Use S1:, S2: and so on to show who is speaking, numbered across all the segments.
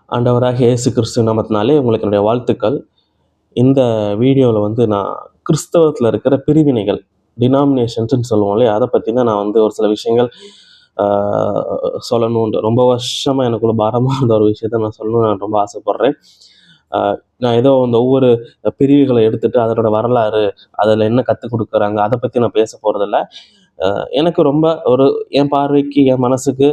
S1: ஆண்டவராகிய இயேசு கிறிஸ்து நாமத்தினாலே உங்களுக்கு என்னுடைய வாழ்த்துக்கள். இந்த வீடியோவில் நான் கிறிஸ்தவத்தில் இருக்கிற பிரிவினைகள், டினாமினேஷன்ஸ்ன்னு சொல்லுவோம் இல்லையா, அதை பற்றி தான் நான் ஒரு சில விஷயங்கள் சொல்லணும்னு ரொம்ப வருஷமாக எனக்குள்ள பாரமாக இருந்த ஒரு விஷயத்த நான் சொல்லணும்னு நான் ரொம்ப ஆசைப்பட்றேன். நான் ஏதோ ஒவ்வொரு பிரிவுகளை எடுத்துட்டு அதனோட வரலாறு, அதில் என்ன கற்றுக் கொடுக்குறாங்க, அதை பற்றி நான் பேச போகிறதில்ல. எனக்கு ரொம்ப என் பார்வைக்கு, என் மனசுக்கு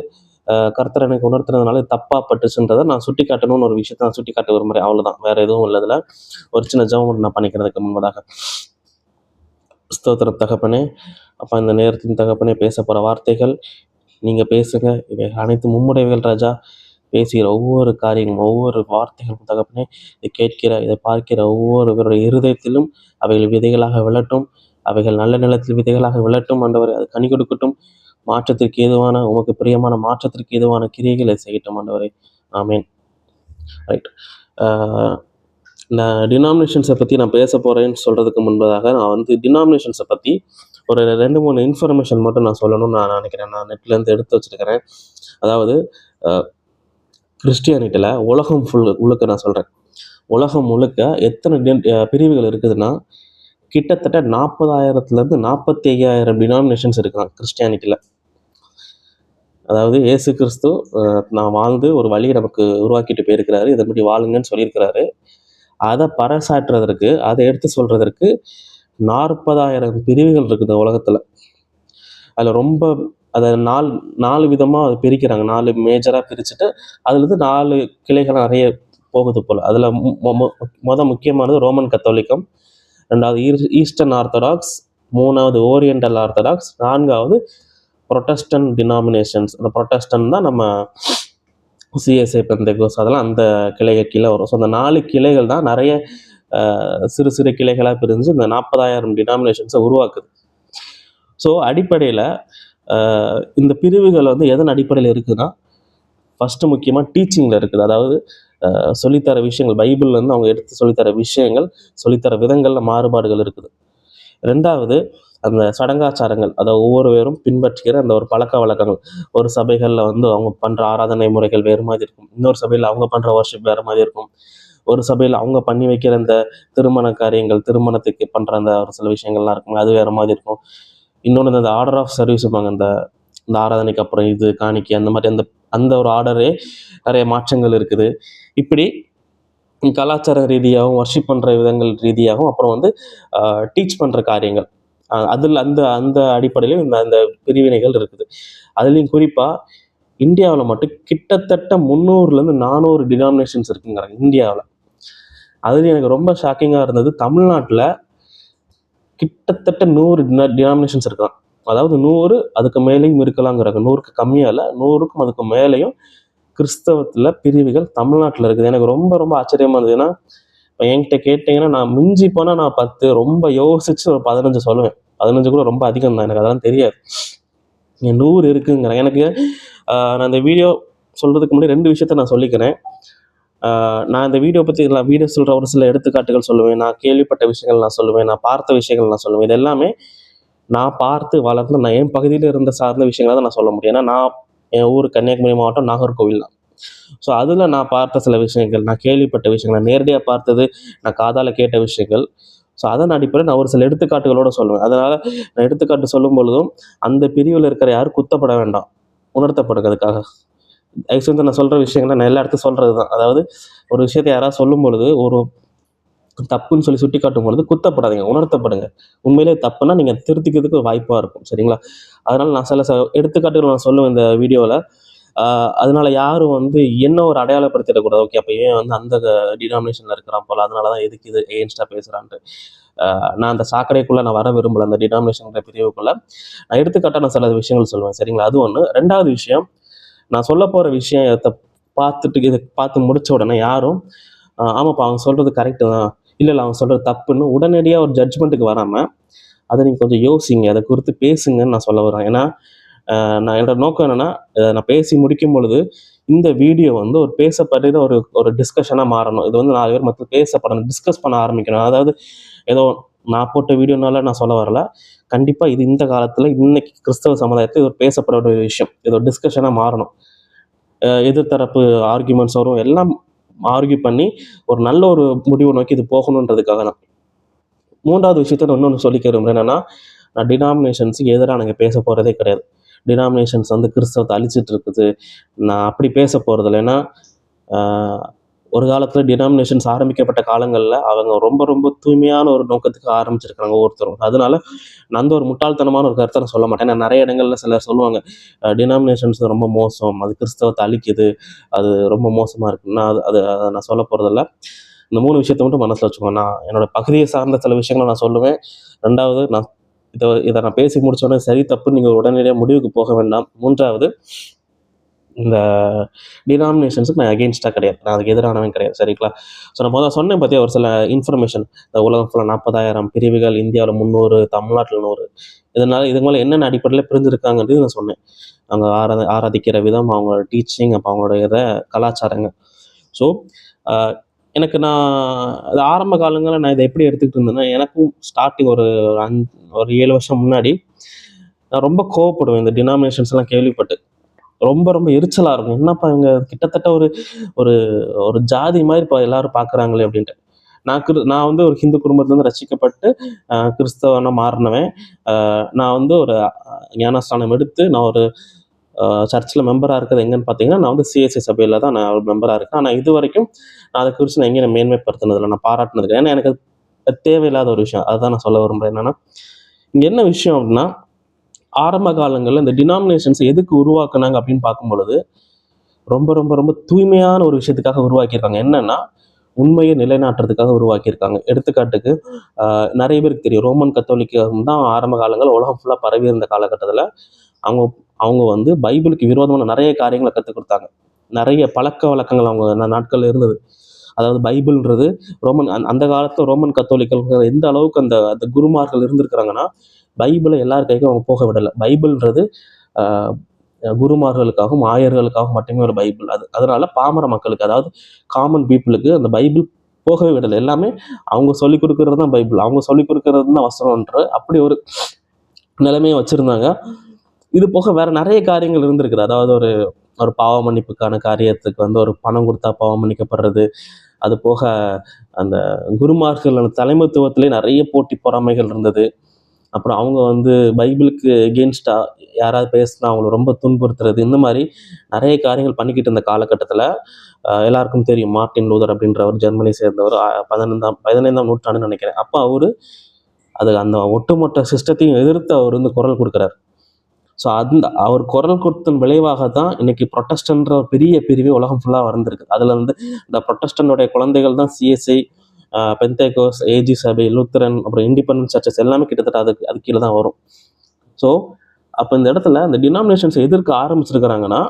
S1: கர்த்தர் எனக்கு உணர்த்துனதுனால தப்பா பட்டுச்சுன்றதை நான் சுட்டி காட்டணும்னு ஒரு விஷயத்தை நான் சுட்டி காட்ட விரும்புகிறேன். அவ்வளோதான், வேற எதுவும் இல்லை. இதில் ஒரு சின்ன ஜெபம் நான் பண்ணிக்கிறதுக்கு முன்பதாக. ஸ்தோத்திரம் தகப்பனே, அப்போ இந்த நேரத்தின் தகப்பனே, பேச போகிற வார்த்தைகள் நீங்கள் பேசுங்க. இவை அனைத்து மும்முடைவுகள் ராஜா. பேசுகிற ஒவ்வொரு காரியங்களும், ஒவ்வொரு வார்த்தைகளும் தகப்பனே, இதை கேட்கிற, இதை பார்க்கிற ஒவ்வொருவருடைய இருதயத்திலும் அவைகள் விதைகளாக விழட்டும். அவைகள் நல்ல நிலத்தில் விதைகளாக விழட்டும். ஆண்டவரே, அது கனி கொடுக்கட்டும். மாற்றத்திற்கு ஏதுவான, உமக்கு பிரியமான மாற்றத்திற்கு ஏதுவான கிரியைகளை செய்யட்டும் ஆண்டவரே. ஆமேன். ரைட். நான் டினாமினேஷன்ஸை பற்றி நான் பேச போகிறேன்னு சொல்கிறதுக்கு முன்பதாக நான் டினாமினேஷன்ஸை பற்றி ஒரு 2-3 இன்ஃபர்மேஷன் மட்டும் நான் சொல்லணும்னு நான் நினைக்கிறேன். நான் நெட்லேருந்து எடுத்து வச்சுருக்கிறேன். அதாவது கிறிஸ்டியானிட்டியில் உலகம் முழுக்க நான் சொல்கிறேன், உலகம் முழுக்க எத்தனை பிரிவுகள் இருக்குதுன்னா கிட்டத்தட்ட 40,000 45,000 டினாமினேஷன்ஸ் இருக்காங்க கிறிஸ்டியானிட்டியில். அதாவது இயேசு கிறிஸ்து நான் வாழ்ந்து ஒரு வழியை நமக்கு உருவாக்கிட்டு போயிருக்கிறாரு, இதை பற்றி வாழுங்கன்னு சொல்லியிருக்கிறாரு. அதை பறைசாற்றுவதற்கு, அதை எடுத்து சொல்கிறதற்கு 40,000 பிரிவுகள் இருக்குது உலகத்தில். அதில் ரொம்ப அதை 4 விதமாக அதை பிரிக்கிறாங்க. 4 மேஜராக பிரிச்சுட்டு அதுலேருந்து 4 கிளைகள் நிறைய போகுது போல். அதில் முக்கியமானது ரோமன் கத்தோலிக்கம், 2வது ஈஸ்டர்ன் ஆர்த்தடாக்ஸ், 3வது ஓரியண்டல் ஆர்த்தடாக்ஸ், 4வது ப்ரொட்டஸ்டன்ட் டினாமினேஷன்ஸ். அந்த ப்ரொட்டஸ்டன்ட் தான் நம்ம சிஎஸ்ஐ, பெந்தேகோஸ், அதெல்லாம் அந்த கிளைகள் கீழே வரும். ஸோ அந்த 4 கிளைகள் தான் நிறைய சிறு சிறு கிளைகளாக பிரிஞ்சு இந்த 40,000 டினாமினேஷன்ஸை உருவாக்குது. ஸோ அடிப்படையில் இந்த பிரிவுகள் எதன் அடிப்படையில் இருக்குதுன்னா, ஃபஸ்ட்டு முக்கியமாக டீச்சிங்கில் இருக்குது. அதாவது சொல்லித்தர விஷயங்கள், பைபிள்லேருந்து அவங்க எடுத்து சொல்லித்தர விஷயங்கள், சொல்லித்தர விதங்களில் மாறுபாடுகள் இருக்குது. 2வது அந்த சடங்காச்சாரங்கள், அதை ஒவ்வொருவரும் பின்பற்றுகிற அந்த ஒரு பழக்க வழக்கங்கள். ஒரு சபைகளில் அவங்க பண்ணுற ஆராதனை முறைகள் வேறு மாதிரி இருக்கும். இன்னொரு சபையில் அவங்க பண்ணுற வர்ஷிப் வேறு மாதிரி இருக்கும். ஒரு சபையில் அவங்க பண்ணி வைக்கிற அந்த திருமண காரியங்கள், திருமணத்துக்கு பண்ணுற அந்த ஒரு சில விஷயங்கள்லாம் இருக்கும், அது வேறு மாதிரி இருக்கும். இன்னொன்று அந்த ஆர்டர் ஆஃப் சர்வீஸ் இருப்பாங்க, அந்த ஆராதனைக்கு அப்புறம் இது காணிக்கை, அந்த மாதிரி அந்த ஒரு ஆர்டரே நிறைய மாற்றங்கள் இருக்குது. இப்படி கலாச்சார ரீதியாகவும், வர்ஷிப் பண்ணுற விதங்கள் ரீதியாகவும், அப்புறம் டீச் பண்ணுற காரியங்கள், அதில் அந்த அடிப்படையிலும் அந்த பிரிவினைகள் இருக்குது. அதுலேயும் குறிப்பாக இந்தியாவில் மட்டும் கிட்டத்தட்ட 300-400 டினாமினேஷன்ஸ் இருக்குங்கிறாங்க இந்தியாவில். அதுலேயும் எனக்கு ரொம்ப ஷாக்கிங்காக இருந்தது, தமிழ்நாட்டில் கிட்டத்தட்ட 100 டினாமினேஷன்ஸ் இருக்கலாம். அதாவது 100 அதுக்கு மேலேயும் இருக்கலாங்கிறாங்க. 100க்கு கம்மியாக இல்லை, 100க்கும் அதுக்கு மேலேயும் கிறிஸ்தவத்தில் பிரிவுகள் தமிழ்நாட்டில் இருக்குது. எனக்கு ரொம்ப ரொம்ப ஆச்சரியமாக இருந்தது. ஏன்னா இப்போ என்கிட்ட கேட்டிங்கன்னா நான் மிஞ்சி போனால் நான் 10, ரொம்ப யோசிச்சு ஒரு 15 சொல்லுவேன். 15 கூட ரொம்ப அதிகம் தான், எனக்கு அதெல்லாம் தெரியாது. 100 இருக்குங்கிறேன். எனக்கு நான் இந்த வீடியோ சொல்கிறதுக்கு முன்னாடி 2 விஷயத்த நான் சொல்லிக்கிறேன். நான் இந்த வீடியோ பற்றி வீடியோ சொல்கிற ஒரு சில எடுத்துக்காட்டுகள் சொல்லுவேன், நான் கேள்விப்பட்ட விஷயங்கள் நான் சொல்லுவேன், நான் பார்த்த விஷயங்கள் நான் சொல்லுவேன். இது எல்லாமே நான் பார்த்து வளர்ந்து நான் என் பகுதியில் இருந்த சார்ந்த விஷயங்களை தான் நான் சொல்ல முடியும். ஏன்னா நான் என் ஊர் கன்னியாகுமரி மாவட்டம், நாகர்கோவில் தான். ஸோ அதில் நான் பார்த்த சில விஷயங்கள், நான் கேள்விப்பட்ட விஷயங்கள், நான் நேரடியாக பார்த்தது, நான் காதால் கேட்ட விஷயங்கள். ஸோ அதன் அடிப்படையில் நான் ஒரு சில எடுத்துக்காட்டுகளோடு சொல்லுவேன். அதனால் நான் எடுத்துக்காட்டு சொல்லும் பொழுதும் அந்த பிரிவில் இருக்கிற யாரும் குத்தப்பட வேண்டாம், உணர்த்தப்படுங்க. அதுக்காக தயவுசெய்து நான் சொல்கிற விஷயங்களை நான் எல்லா இடத்தையும் சொல்கிறது தான். அதாவது ஒரு விஷயத்தை யாராவது சொல்லும் பொழுது, ஒரு தப்புன்னு சொல்லி சுட்டி காட்டும் பொழுது குத்தப்படாதீங்க, உணர்த்தப்படுங்க. உண்மையிலே தப்புன்னா நீங்கள் திருத்திக்கிறதுக்கு ஒரு வாய்ப்பாக இருக்கும், சரிங்களா? அதனால் நான் சில எடுத்துக்காட்டுகள் நான் சொல்லுவேன் இந்த வீடியோவில். அதனால யாரும் என்ன ஒரு அடையாளப்படுத்திடக்கூடாது. ஓகே, அப்போ ஏன் அந்த டினாமினேஷனில் இருக்கிறான் போல், அதனால தான் எதுக்கு இது எகென்ஸ்டாக பேசுகிறான்ட்டு. நான் அந்த சாக்கடைக்குள்ளே நான் வர விரும்பலை. அந்த டினாமினேஷன் பிரிவுக்குள்ளே நான் எடுத்துக்காட்டாக நான் சில விஷயங்கள் சொல்லுவேன், சரிங்களா? அது ஒன்று. 2வது விஷயம், நான் சொல்ல போகிற விஷயத்தை பார்த்துட்டு இதை பார்த்து முடிச்ச உடனே யாரும் ஆமாப்பா அவங்க சொல்கிறது கரெக்டு தான், இல்லை அவங்க சொல்கிறது தப்புன்னு உடனடியாக ஒரு ஜட்ஜ்மெண்ட்டுக்கு வராமல் அதை நீங்கள் கொஞ்சம் யோசிங்க, அதை குறித்து பேசுங்கன்னு நான் சொல்ல வரேன். ஏன்னா நான் என்னோட நோக்கம் என்னென்னா, நான் பேசி முடிக்கும் பொழுது இந்த வீடியோ ஒரு பேசப்படுற ஒரு டிஸ்கஷனாக மாறணும். இது 4 பேர் மற்ற பேசப்படணும், டிஸ்கஸ் பண்ண ஆரம்பிக்கணும். அதாவது ஏதோ நான் போட்ட வீடியோனால நான் சொல்ல வரல. கண்டிப்பாக இது இந்த காலத்தில் இன்னைக்கு கிறிஸ்தவ சமுதாயத்தில் ஒரு பேசப்பட ஒரு விஷயம், இது ஒரு டிஸ்கஷனாக மாறணும். எதிர்த்தரப்பு ஆர்கியூமெண்ட்ஸ் வரும், எல்லாம் ஆர்கியூ பண்ணி ஒரு நல்ல ஒரு முடிவு நோக்கி இது போகணுன்றதுக்காக தான். மூன்றாவது விஷயத்த நான் இன்னொன்று சொல்லிக்க விரும்புகிறேன். என்னன்னா, நான் டினாமினேஷன்ஸுக்கு எதிராக நாங்கள் பேச போகிறதே கிடையாது. டினாமினேஷன்ஸ் வந்து கிறிஸ்தவத்தை அழிச்சிட்டு இருக்குது, நான் அப்படி பேச போகிறதில்ல. ஏன்னா ஒரு காலத்தில் டினாமினேஷன்ஸ் ஆரம்பிக்கப்பட்ட காலங்களில் அவங்க ரொம்ப ரொம்ப தூய்மையான ஒரு நோக்கத்துக்கு ஆரம்பிச்சிருக்காங்க ஒவ்வொருத்தரும். அதனால நான் அந்த ஒரு முட்டாள்தனமான ஒரு கருத்தை நான் சொல்ல மாட்டேன். நான் நிறைய இடங்கள்ல சிலர் சொல்லுவாங்க, டினாமினேஷன்ஸ் ரொம்ப மோசம், அது கிறிஸ்தவத்தை அழிக்குது, அது ரொம்ப மோசமாக இருக்குன்னு. நான் அதை நான் சொல்ல போகிறதில்ல. இந்த 3 விஷயத்தை மட்டும் மனசில் வச்சுக்கோங்க. நான் என்னோட பகுதியை சார்ந்த சில விஷயங்களை நான் சொல்லுவேன். 2வது, நான் இதை நான் பேசி முடிச்சோடனே சரி தப்புன்னு நீங்கள் உடனடியாக முடிவுக்கு போக வேண்டாம். 3வது, இந்த டினாமினேஷன்ஸுக்கு நான் அகெயின்ஸ்டாக கிடையாது, நான் அதுக்கு எதிரானவன் கிடையாது. சரிங்களா? ஸோ நான் முதல்ல சொன்னேன் பார்த்தியா ஒரு சில இன்ஃபர்மேஷன், இந்த உலகம் ஃபுல்லாக 40,000 பிரிவுகள், இந்தியாவில் 300, தமிழ்நாட்டில் 100. இதுக்கு மேலே என்னென்ன அடிப்படையில் பிரிஞ்சிருக்காங்கன்றது நான் சொன்னேன். அவங்க ஆராதிக்கிற விதம், அவங்களோட டீச்சிங், அப்போ அவங்களுடைய கலாச்சாரங்க. ஸோ எனக்கு அது ஆரம்ப காலங்களில் நான் இதை எப்படி எடுத்துக்கிட்டு இருந்தேன்னா, எனக்கும் ஸ்டார்டிங் ஒரு 7 வருஷம் முன்னாடி நான் ரொம்ப கோவப்படுவேன் இந்த டினாமினேஷன்ஸ்லாம் கேள்விப்பட்டு. ரொம்ப ரொம்ப எரிச்சலாக இருக்கும். என்னப்பா இவங்க கிட்டத்தட்ட ஒரு ஒரு ஒரு ஜாதி மாதிரி இப்போ எல்லாரும் பார்க்குறாங்களே அப்படின்ட்டு. நான் வந்து ஒரு ஹிந்து குடும்பத்துலேருந்து ரசிக்கப்பட்டு கிறிஸ்தவனாக மாறினவன். நான் வந்து ஒரு ஞானஸ்தானம் எடுத்து நான் ஒரு சர்ச்சில் மெம்பராக இருக்கிறது எங்கன்னு பார்த்தீங்கன்னா, நான் வந்து சிஎஸ்சி சபையில் தான் நான் ஒரு மெம்பராக இருக்கேன். ஆனால் இது வரைக்கும் நான் அதை குறித்து நான் எங்கேயும் மேன்மைப்படுத்தினதில்லை, நான் பாராட்டினதுக்கு. ஏன்னா எனக்கு அது தேவையில்லாத ஒரு விஷயம். அதுதான் நான் சொல்ல விரும்புகிறேன். என்னென்னா, இங்கே என்ன விஷயம் அப்படின்னா, ஆரம்ப காலங்களில் இந்த டினாமினேஷன்ஸ் எதுக்கு உருவாக்குனாங்க அப்படின்னு பார்க்கும்பொழுது, ரொம்ப ரொம்ப ரொம்ப தூய்மையான ஒரு விஷயத்துக்காக உருவாக்கியிருக்காங்க. என்னன்னா, உண்மையை நிலைநாட்டுறதுக்காக உருவாக்கியிருக்காங்க. எடுத்துக்காட்டுக்கு நிறைய பேருக்கு தெரியும், ரோமன் கத்தோலிக்கம் தான் ஆரம்ப காலங்கள் உலகம் ஃபுல்லாக பரவி இருந்த காலகட்டத்தில் அவங்க அவங்க வந்து பைபிளுக்கு விரோதமான நிறைய காரியங்களை கற்றுக் கொடுத்தாங்க. நிறைய பழக்க வழக்கங்கள் அவங்க நாட்களில் இருந்தது. அதாவது பைபிள்ன்றது அந்த காலத்தில் ரோமன் கத்தோலிக்கர்கள் எந்த அளவுக்கு அந்த குருமார்கள் இருந்திருக்கிறாங்கன்னா, பைபிளை எல்லார் கைக்கும் அவங்க போக விடலை. பைபிள்ன்றது குருமார்களுக்காகவும் ஆயர்களுக்காகவும் மட்டுமே ஒரு பைபிள். அதனால பாமர மக்களுக்கு, அதாவது காமன் பீப்புளுக்கு அந்த பைபிள் போகவே விடலை. எல்லாமே அவங்க சொல்லிக் கொடுக்கறது தான் பைபிள், அவங்க சொல்லிக் கொடுக்கறது தான் வசனம்ன்ற அப்படி ஒரு நிலைமையை வச்சுருந்தாங்க. இது போக வேற நிறைய காரியங்கள் இருந்திருக்குது. அதாவது ஒரு பாவ மன்னிப்புக்கான காரியத்துக்கு வந்து ஒரு பணம் கொடுத்தா பாவம் மன்னிக்கப்படுறது. அது போக அந்த குருமார்கள் தலைமைத்துவத்திலே நிறைய போட்டி பொறாமைகள் இருந்தது. அப்புறம் அவங்க வந்து பைபிளுக்கு எகெயின்ஸ்டா யாராவது பேசினா அவங்களை ரொம்ப துன்புறுத்துறது, இந்த மாதிரி நிறைய காரியங்கள் பண்ணிக்கிட்டு இருந்த காலகட்டத்தில் எல்லாருக்கும் தெரியும், மார்ட்டின் லூதர் அப்படின்றவர் ஜெர்மனி சேர்ந்தவர், 15ஆம் நூற்றாண்டுன்னு நினைக்கிறேன். அப்போ அந்த ஒட்டுமொத்த சிஸ்டத்தையும் எதிர்த்து அவர் வந்து குரல் கொடுக்குறாரு. ஸோ அவர் குரல் கொடுத்தன் விளைவாக தான் இன்னைக்கு ப்ரொட்டஸ்டன்ற பெரிய பிரிவு உலகம் ஃபுல்லாக வந்திருக்கு. அதில் வந்து இந்த ப்ரொட்டஸ்டனுடைய குழந்தைகள் தான் சிஎஸ்ஐ, பெந்தேகோஸ், ஏஜி சபை, லூத்தரன், அப்புறம் இண்டிபெண்டன்ட் சர்ச்சஸ் எல்லாமே கிட்டத்தட்ட அது கீழே தான் வரும். ஸோ அப்போ இந்த இடத்துல இந்த டினாமினேஷன்ஸ் எதிர்க்க ஆரம்பிச்சிருக்கிறாங்கன்னா,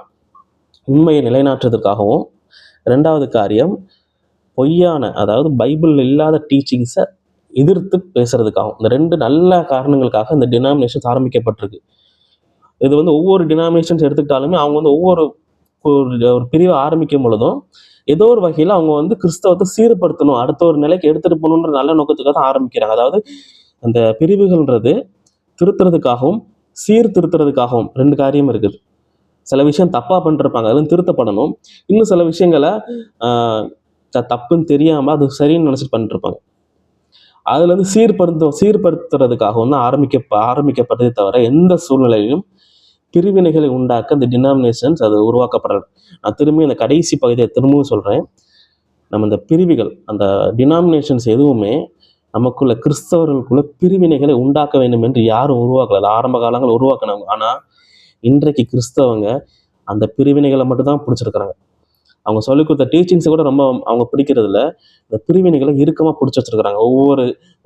S1: உண்மையை நிலைநாட்டுறதுக்காகவும், 2வது காரியம் பொய்யான, அதாவது பைபிள் இல்லாத டீச்சிங்ஸை எதிர்த்து பேசுறதுக்காகவும், இந்த 2 நல்ல காரணங்களுக்காக இந்த டினாமினேஷன்ஸ் ஆரம்பிக்கப்பட்டிருக்கு. இது வந்து ஒவ்வொரு டினாமினேஷன்ஸ் எடுத்துக்கிட்டாலுமே அவங்க வந்து ஒவ்வொரு ஒரு பிரிவை ஆரம்பிக்கும் பொழுதும் ஏதோ ஒரு வகையில் அவங்க வந்து கிறிஸ்தவத்தை சீர்படுத்தணும், அடுத்த ஒரு நிலைக்கு எடுத்துட்டு போகணுன்ற நல்ல நோக்கத்துக்காக தான் ஆரம்பிக்கிறாங்க. அதாவது அந்த பிரிவுகள்ன்றது திருத்துறதுக்காகவும் சீர்திருத்துறதுக்காகவும் 2 காரியம் இருக்குது. சில விஷயம் தப்பா பண்ணிருப்பாங்க, அதெல்லாம் திருத்தப்படணும். இன்னும் சில விஷயங்களை தப்புன்னு தெரியாம அது சரின்னு நினைச்சிட்டு பண்ணிட்டு இருப்பாங்க. அதுல இருந்து சீர்படுத்துறதுக்காகவும் தான் ஆரம்பிக்கப்பட்டதே தவிர எந்த சூழ்நிலையிலும் பிரிவினைகளை உண்டாக்க இந்த டினாமினேஷன்ஸ் அது உருவாக்கப்படல. நான் திரும்பி அந்த கடைசி பகுதியை திரும்பவும் சொல்றேன். நம்ம இந்த பிரிவுகள், அந்த டினாமினேஷன்ஸ் எதுவுமே நமக்குள்ள கிறிஸ்தவர்களுக்குள்ள பிரிவினைகளை உண்டாக்க வேண்டும் என்று யாரும் உருவாக்கல. ஆரம்ப காலங்கள் உருவாக்குனாங்க. ஆனா இன்றைக்கு கிறிஸ்தவங்க அந்த பிரிவினைகளை மட்டும் தான் பிடிச்சிருக்கிறாங்க. அவங்க சொல்லிக் கொடுத்த டீச்சிங்ஸை கூட ரொம்ப அவங்க பிடிக்கிறதுல, இந்த பிரிவினைகளை இறுக்கமாக பிடிச்சி வச்சிருக்கிறாங்க.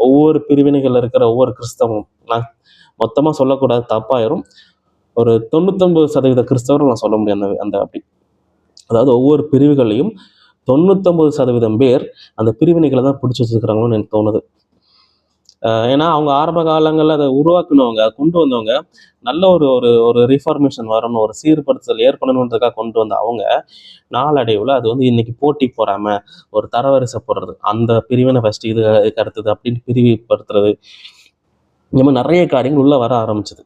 S1: ஒவ்வொரு பிரிவினைகள் இருக்கிற ஒவ்வொரு கிறிஸ்தவம், நான் மொத்தமாக சொல்லக்கூடாது, தப்பாயிரும். ஒரு 99% கிறிஸ்தவர்கள் நான் சொல்ல முடியும் அந்த அப்படி. அதாவது ஒவ்வொரு பிரிவுகளையும் 99% பேர் அந்த பிரிவினைகளை தான் பிடிச்சி வச்சிருக்கிறாங்கன்னு எனக்கு தோணுது. ஏன்னா அவங்க ஆரம்ப காலங்களில் அதை உருவாக்குனவங்க, கொண்டு வந்தவங்க நல்ல ஒரு ரிஃபார்மேஷன் வரணும், ஒரு சீர்படுத்துதல் ஏற்படணுன்றதுக்காக கொண்டு வந்த அவங்க நாளடைவில் அது வந்து இன்னைக்கு போட்டி போறாம ஒரு தரவரிசை போடுறது, அந்த பிரிவினை ஃபர்ஸ்ட் இது அடுத்தது அப்படின்னு பிரிவுபடுத்துறது, இந்த மாதிரி நிறைய காரியங்கள் உள்ள வர ஆரம்பிச்சது.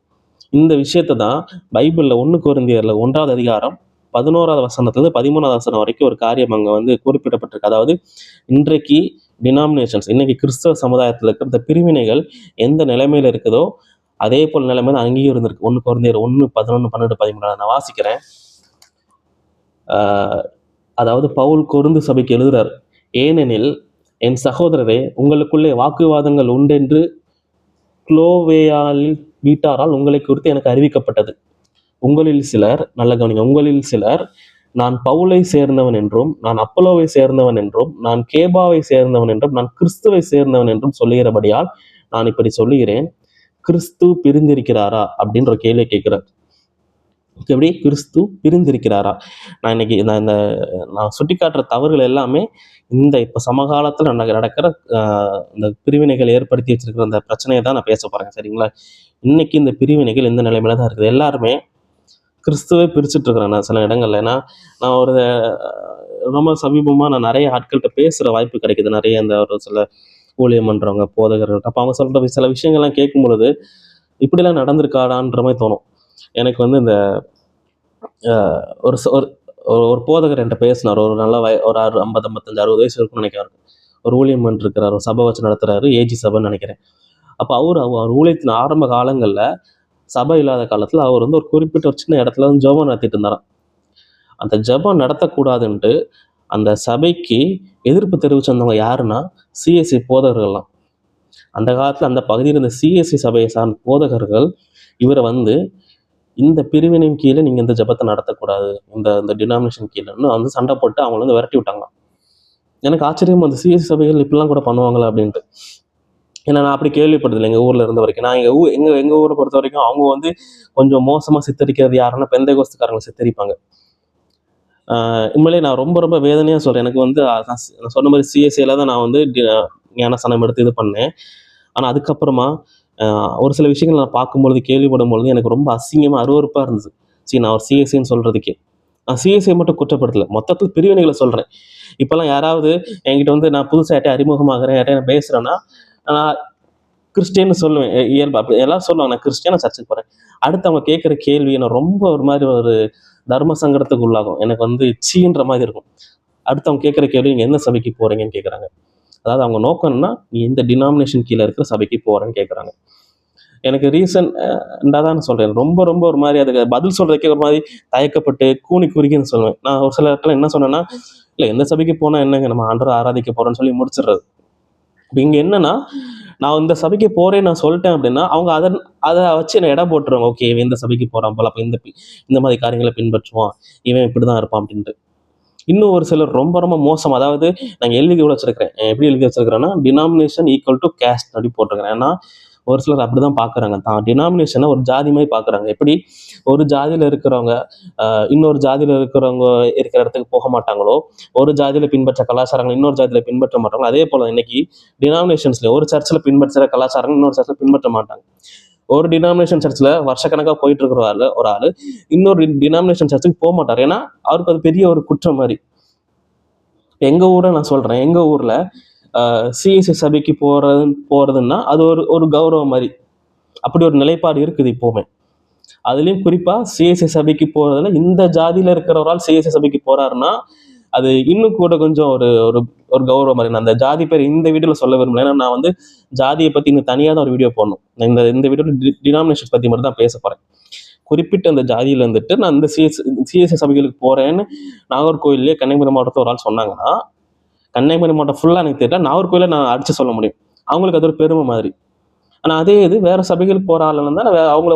S1: இந்த விஷயத்தை தான் பைபிளில் 1 கொரிந்தியரில் 1வது அதிகாரம் 11வது வசனத்துலேருந்து 13வது வசனம் வரைக்கும் ஒரு காரியம் அங்கே வந்து குறிப்பிடப்பட்டிருக்கு. அதாவது இன்றைக்கு டினாமினேஷன்ஸ், இன்னைக்கு கிறிஸ்தவ சமுதாயத்தில் இருக்கிற இந்த பிரிவினைகள் எந்த நிலைமையில இருக்குதோ அதே போல் நிலைமை தான் அங்கேயும் இருந்திருக்கு. 1 கொரிந்தியர் 1, 11, 12, 13 நான் வாசிக்கிறேன். அதாவது பவுல் கொரிந்து சபைக்கு எழுதுறார். ஏனெனில் என் சகோதரரே, உங்களுக்குள்ளே வாக்குவாதங்கள் உண்டென்று குளோவேயாலில் வீட்டாரால் உங்களை குறித்து எனக்கு அறிவிக்கப்பட்டது. உங்களில் சிலர், நல்ல கவனிங்க, உங்களில் சிலர் நான் பவுலை சேர்ந்தவன் என்றும், நான் அப்பல்லோவை சேர்ந்தவன் என்றும், நான் கேபாவை சேர்ந்தவன் என்றும், நான் கிறிஸ்துவை சேர்ந்தவன் என்றும் சொல்லுகிறபடியால் நான் இப்படி சொல்லுகிறேன். கிறிஸ்து பிரிந்திருக்கிறாரா அப்படின்ற கேள்வியை கேட்கிறார். எப்படி கிறிஸ்து பிரிந்திருக்கிறாரா? நான் இன்னைக்கு நான் சுட்டி காட்டுற தவறுகள் எல்லாமே இந்த இப்போ சமகாலத்தில் நடக்கிற இந்த பிரிவினைகள் ஏற்படுத்தி வச்சிருக்கிற அந்த பிரச்சனையை தான் நான் பேச போறேன். சரிங்களா? இன்னைக்கு இந்த பிரிவினைகள் இந்த நிலைமையில தான் இருக்குது. எல்லாருமே கிறிஸ்துவை பிரிச்சுட்டு இருக்கிறேன் நான் சில இடங்கள்ல. ஏன்னா நான் ஒரு ரொம்ப சமீபமாக நான் நிறைய ஆட்கள்கிட்ட பேசுகிற வாய்ப்பு கிடைக்குது. நிறைய அந்த ஒரு சில ஊழியம் பண்ணுறவங்க, போதகர்கள். அப்போ அவங்க சொல்கிற சில விஷயங்கள்லாம் கேட்கும் பொழுது இப்படிலாம் நடந்திருக்காடான்ற மாதிரி தோணும். எனக்கு வந்து இந்த ஒரு ஒரு போதகர் என்கிட்ட பேசினார். ஒரு நல்ல ஒரு 50, 55, 60 வயசு இருக்குன்னு நினைக்கிறாரு. ஒரு ஊழியம் பண்ணிருக்கிறார், ஒரு சபை வச்சு நடத்துறாரு, ஏஜி சபைன்னு நினைக்கிறேன். அப்போ அவர் ஊழியத்தின் ஆரம்ப காலங்களில் சபை இல்லாத காலத்தில் அவர் வந்து ஒரு குறிப்பிட்ட ஒரு சின்ன இடத்துல வந்து ஜெபம் நடத்திட்டு இருந்தாராம். அந்த ஜெபம் நடத்தக்கூடாதுன்ட்டு அந்த சபைக்கு எதிர்ப்பு தெரிவிச்சிருந்தவங்க யாருன்னா சிஎஸ்சி போதகர்கள்லாம். அந்த காலத்தில் அந்த பகுதியில் இருந்த சிஎஸ்சி சபையை சார்ந்த போதகர்கள் இவரை வந்து இந்த பிரிவினையின் கீழே நீங்கள் இந்த ஜெபத்தை நடத்தக்கூடாது, இந்த டினாமினேஷன் கீழேன்னு வந்து சண்டை போட்டு அவங்கள வந்து விரட்டி விட்டாங்க. எனக்கு ஆச்சரியம், அந்த சிஎஸ்சி சபைகள் இப்படிலாம் கூட பண்ணுவாங்களா அப்படின்ட்டு. ஏன்னா நான் அப்படி கேள்விப்பட்டதில்லை எங்கள் ஊரில் இருந்த வரைக்கும். நான் எங்கள் ஊரை பொறுத்த வரைக்கும் அவங்க வந்து கொஞ்சம் மோசமாக சித்தரிக்கிறது யாருன்னா பெந்தைகோஸ்துக்காரங்களை சித்தரிப்பாங்க. உண்மையிலே நான் ரொம்ப ரொம்ப வேதனையாக சொல்கிறேன். எனக்கு வந்து நான் சொன்ன மாதிரி சிஎஸ்சியில் தான் நான் வந்து ஞானஸ்தானம் எடுத்து இது பண்ணேன். ஆனால் அதுக்கப்புறமா ஒரு சில விஷயங்கள் நான் பார்க்கும்பொழுது, கேள்விப்படும் பொழுது எனக்கு ரொம்ப அசிங்கமாக அருவருப்பாக இருந்துச்சு. சரி, நான் ஒரு சிஎஸ்சின்னு சொல்கிறதுக்கே நான் சிஎஸ்சியை மட்டும் குற்றப்படுத்தலை, மொத்தத்தில் பிரிவினைகளை சொல்கிறேன். இப்போல்லாம் யாராவது என்கிட்ட வந்து நான் புதுசாக யார்ட்டையும் அறிமுகமாகிறேன், யார்ட்டையும் நான் பேசுகிறேன்னா நான் கிறிஸ்டியன்னு சொல்லுவேன். இயல்பு அப்படி எல்லாரும் சொல்லுவாங்க நான் கிறிஸ்டியனை சர்ச்சுக்கு போகிறேன். அடுத்து அவங்க கேட்குற கேள்வி எனக்கு ரொம்ப ஒரு மாதிரி ஒரு தர்ம சங்கடத்துக்கு உள்ளாகும். எனக்கு வந்து சீன்ற மாதிரி இருக்கும். அடுத்து அவங்க கேட்குற கேள்வி, நீங்கள் எந்த சபைக்கு போகிறீங்கன்னு கேட்குறாங்க. அதாவது அவங்க நோக்கம்னா நீ இந்த டினாமினேஷன் கீழே இருக்கிற சபைக்கு போகிறேன்னு கேட்குறாங்க. எனக்கு ரீசன்டாக தான் சொல்கிறேன், ரொம்ப ரொம்ப ஒரு மாதிரி அதுக்கு பதில் சொல்கிறதுக்கே ஒரு மாதிரி தயக்கப்பட்டு கூனி குறுக்கின்னு சொல்லுவேன். நான் ஒரு சில இடத்துல என்ன சொன்னேன்னா, இல்லை எந்த சபைக்கு போனால் என்னங்க, நம்ம ஆண்டவரை ஆராதிக்க போகிறோன்னு சொல்லி முடிச்சிடுறது. இப்போ இங்கே என்னன்னா, நான் இந்த சபைக்கு போகிறேன்னு நான் சொல்லிட்டேன் அப்படின்னா அவங்க அதை வச்சு என்னை இடம் போட்டுருவாங்க. ஓகே, இவன் இந்த சபைக்கு போகிறான் போல, அப்போ இந்த மாதிரி காரியங்களை பின்பற்றுவான், இவன் இப்படி தான் இருப்பான் அப்படின்ட்டு. இன்னும் ஒரு சிலர் ரொம்ப ரொம்ப மோசம். அதாவது நாங்கள் எழுதி வச்சிருக்கிறேன், எப்படி எழுதி வச்சிருக்கிறேன்னா டினாமினேஷன் ஈக்குவல் டு கேஸ்ட் அப்படி போட்டிருக்கிறேன். ஏன்னா ஒரு சிலர் அப்படிதான் பார்க்குறாங்க, தான் டினாமினேஷனை ஒரு ஜாதி மாதிரி பார்க்குறாங்க. எப்படி ஒரு ஜாதியில் இருக்கிறவங்க இன்னொரு ஜாதியில் இருக்கிறவங்க இருக்கிற இடத்துக்கு போக மாட்டாங்களோ, ஒரு ஜாதியில் பின்பற்ற கலாச்சாரங்கள் இன்னொரு ஜாதியில் பின்பற்ற மாட்டாங்களோ, அதே போல் இன்னைக்கு டினாமினேஷன்ஸ்ல ஒரு சர்ச்சில் பின்பற்ற கலாச்சாரங்கள் இன்னொரு சர்ச்சில் பின்பற்ற மாட்டாங்க. ஒரு டினாமினேஷன் சர்ச்சில் வருஷக்கணக்காக போயிட்டு இருக்கிற ஒரு ஆள் இன்னொரு டினாமினேஷன் சர்ச்சுக்கு போக மாட்டார். ஏன்னா அவருக்கு அது பெரிய ஒரு குற்றம் மாதிரி. எங்கள் ஊரை நான் சொல்கிறேன், எங்கள் ஊரில் சிஎஸ்சி சபைக்கு போகிறதுன்னா அது ஒரு கௌரவம் மாதிரி. அப்படி ஒரு நிலைப்பாடு இருக்குது இப்போவுமே. அதுலேயும் குறிப்பாக சிஎஸ்சி சபைக்கு போகிறதுல இந்த ஜாதியில் இருக்கிற ஒரு ஆள் சிஎஸ்சி சபைக்கு போகிறாருன்னா அது இன்னும் கூட கொஞ்சம் ஒரு கௌரவம் மாதிரி. நான் அந்த ஜாதி பேர் இந்த வீடியோவில் சொல்ல விரும்பல. ஏன்னா நான் வந்து ஜாதியை பற்றி இன்னும் தனியாக தான் ஒரு வீடியோ போடணும். இந்த வீடியோவில் டினாமினேஷன் பற்றி மட்டும் தான் பேச போகிறேன். குறிப்பிட்ட அந்த ஜாதியில் இருந்துட்டு நான் இந்த சிஎஸ்சி சபைகளுக்கு போகிறேன்னு நாகர்கோவிலே கன்னியாகுமரி மாவட்டத்தில் ஒரு ஆள் சொன்னாங்கன்னா, கன்னியாகுமரி மாவட்டம் ஃபுல்லாக எனக்கு தெரியல, நாகர்கோவில நான் அடித்து சொல்ல முடியும். அவங்களுக்கு அது ஒரு பெருமை மாதிரி. ஆனால் அதே இது வேறு சபைகளுக்கு போகிற ஆளுன்னு தான் அவங்கள